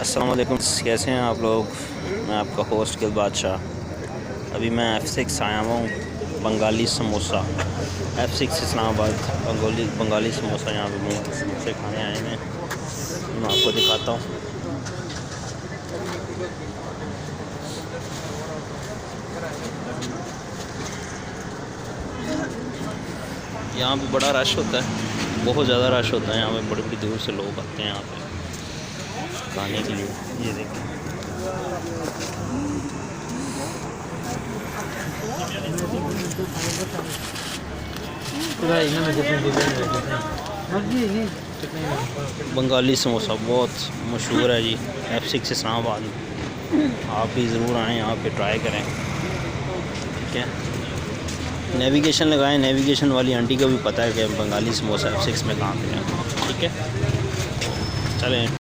अस्सलाम वालेकुम, कैसे हैं आप लोग। मैं आपका होस्ट गिल बादशाह। अभी मैं F6 आया हुआ हूँ। बंगाली समोसा F6 इस्लामाबाद बंगाली समोसा यहाँ पे मुँह समोसे खाने आए हैं। मैं आपको दिखाता हूँ। यहाँ पे बड़ा रश होता है, बहुत ज़्यादा रश होता है। यहाँ पे बड़ी बड़ी दूर से लोग आते हैं यहाँ पे खाने के लिए। ये देखिए, बंगाली समोसा बहुत मशहूर है जी F6 इस्लामाबाद में। आप भी ज़रूर आएँ, यहाँ पे ट्राई करें। ठीक है, नेविगेशन लगाएं। नेविगेशन वाली आंटी को भी पता है कि बंगाली समोसा F6 में कहाँ पे है। ठीक है, चलें।